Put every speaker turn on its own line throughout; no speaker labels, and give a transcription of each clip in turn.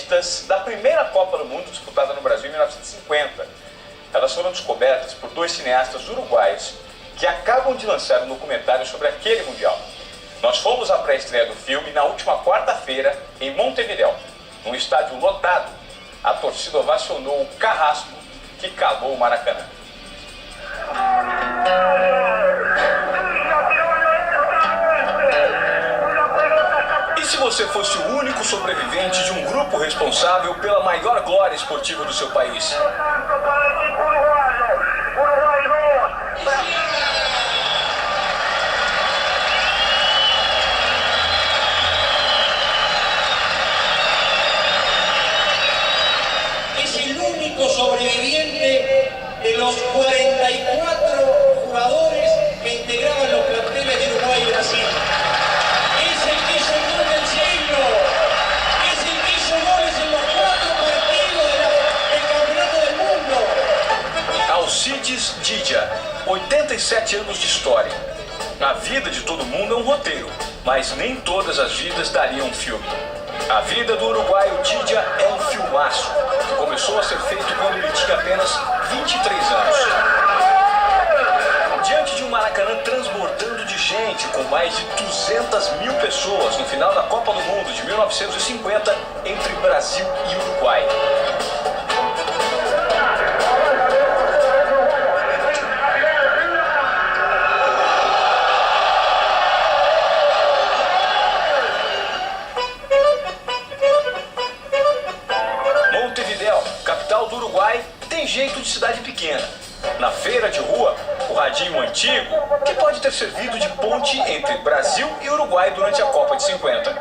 inéditas da primeira Copa do Mundo disputada no Brasil em 1950. Elas foram descobertas por dois cineastas uruguaios que acabam de lançar um documentário sobre aquele Mundial. Nós fomos à pré-estreia do filme na última quarta-feira em Montevidéu, num estádio lotado. A torcida ovacionou o carrasco que calou o Maracanã. E se você fosse o único sobrevivente de um grupo responsável pela maior glória esportiva do seu país?
Es el único sobreviviente de los 44 jugadores que integraban los planteles de Uruguay y Brasil. Es el que hizo el gol del siglo. Es el que hizo goles en los 4 partidos del Campeonato del Mundo.
Alcides Didia, 87 anos de história. A vida de todo mundo é um roteiro, mas nem todas as vidas dariam um filme. A vida do uruguaio Didia é um filmaço. Começou a ser feito quando ele tinha apenas 23 anos. Diante de um Maracanã transbordando de gente, com mais de 200 mil pessoas no final da Copa do Mundo de 1950, entre Brasil e Uruguai. Montevidéu, capital do Uruguai, tem jeito de cidade pequena. Na feira de rua, o radinho antigo, que pode ter servido de ponte entre Brasil e Uruguai durante a Copa de 50.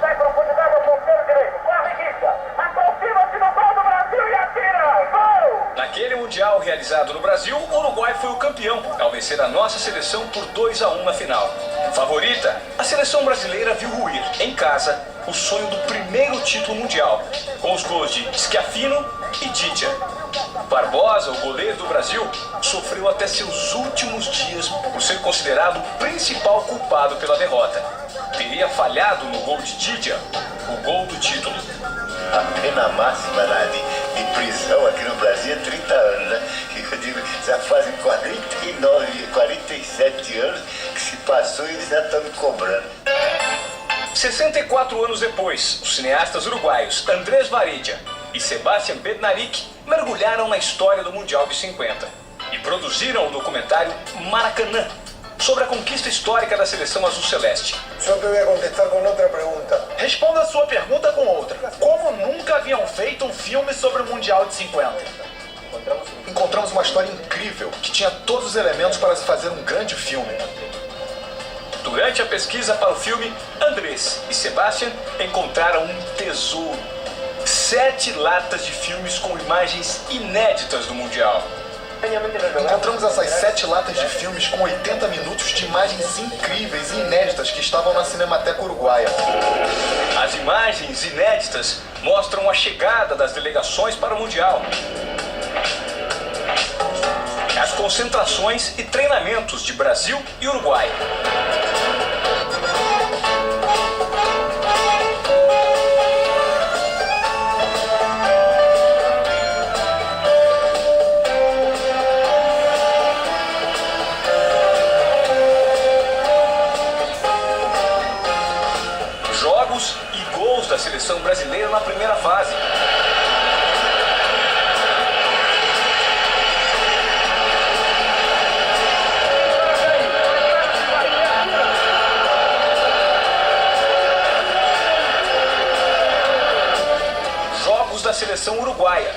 Naquele Mundial realizado no Brasil, o Uruguai foi o campeão, ao vencer a nossa seleção por 2-1 na final. Favorita, a seleção brasileira viu ruir, em casa, o sonho do primeiro título mundial, com os gols de Schiaffino e Didia. Barbosa, o goleiro do Brasil, sofreu até seus últimos dias por ser considerado o principal culpado pela derrota. Teria falhado no gol de Didia, o gol do título.
A pena máxima de prisão aqui no Brasil é 30 anos, né? Eu digo, já fazem 47 anos que se passou e eles já estão me cobrando.
64 anos depois, os cineastas uruguaios Andrés Varilla e Sebastián Bednarik mergulharam na história do Mundial de 50 e produziram o documentário Maracanã, sobre a conquista histórica da seleção azul-celeste.
Yo te voy a contestar con otra pregunta.
Responda a sua pergunta com outra. Como nunca haviam feito um filme sobre o Mundial de 50?
Encontramos uma história incrível que tinha todos os elementos para se fazer um grande filme.
Durante a pesquisa para o filme, Andrés e Sebastián encontraram um tesouro. 7 latas de filmes com imagens inéditas do Mundial.
Encontramos essas 7 latas de filmes com 80 minutos de imagens incríveis e inéditas que estavam na Cinemateca Uruguaia.
As imagens inéditas mostram a chegada das delegações para o Mundial, as concentrações e treinamentos de Brasil e Uruguai. Jogos e gols da seleção brasileira na primeira fase. Jogos da seleção uruguaia.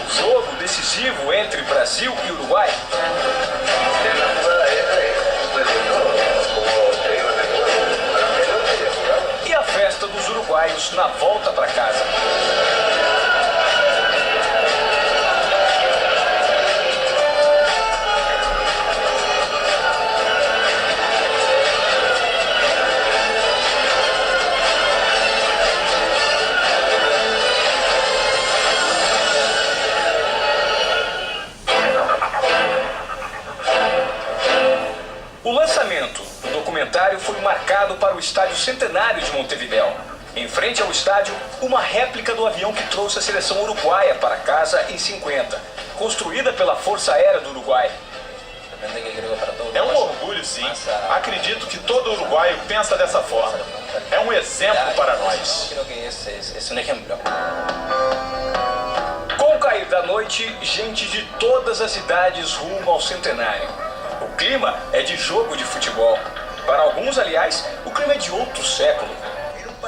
Jogo decisivo entre Brasil e Uruguai. E a festa dos uruguaios na volta para casa. O lançamento do documentário foi marcado para o Estádio Centenário de Montevidéu, em frente frente ao estádio, uma réplica do avião que trouxe a seleção uruguaia para casa em 50, construída pela Força Aérea do Uruguai.
É um orgulho, sim. Acredito que todo uruguaio pensa dessa forma. É um exemplo para nós.
Com o cair da noite, gente de todas as idades rumo ao centenário. O clima é de jogo de futebol. Para alguns, aliás, o clima é de outro século.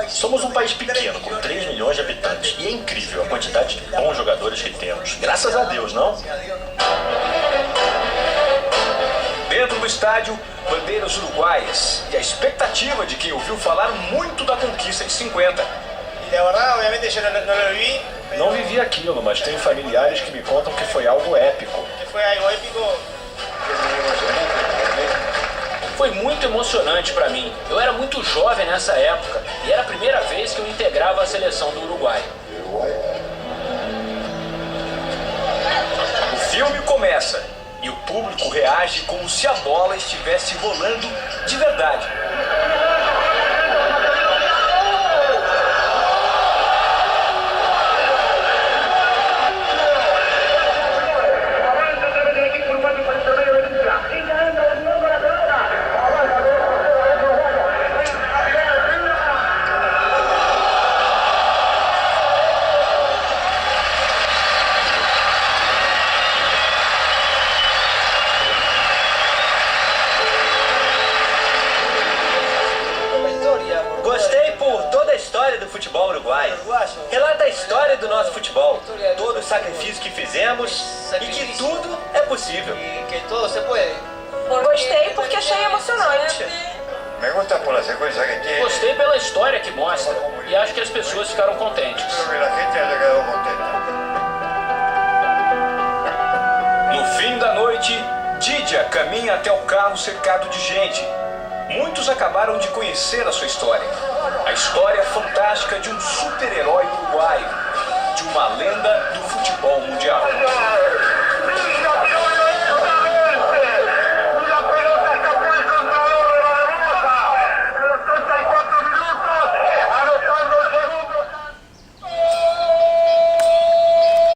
Somos um país pequeno, com 3 milhões de habitantes. E é incrível a quantidade de bons jogadores que temos. Graças a Deus, não?
Dentro do estádio, bandeiras uruguaias e a expectativa de quem ouviu falar muito da conquista de 50.
Não vivi aquilo, mas tenho familiares que me contam que foi algo épico.
Foi muito emocionante para mim. Eu era muito jovem nessa época e era a primeira vez que eu integrava a seleção do Uruguai.
O filme começa e o público reage como se a bola estivesse rolando de verdade.
Gostei por toda a história do futebol uruguaio. Relata a história do nosso futebol, todo o sacrifício que fizemos e que tudo é possível.
Gostei porque achei emocionante.
Me gusta por la secuencia que tiene.
Gostei pela história que mostra e acho que as pessoas ficaram contentes.
Espero que la gente haya quedado contenta.
No fim da noite, Didia caminha até o carro cercado de gente. Muitos acabaram de conhecer a sua história. A história fantástica de um super-herói uruguaio, de uma lenda do futebol mundial.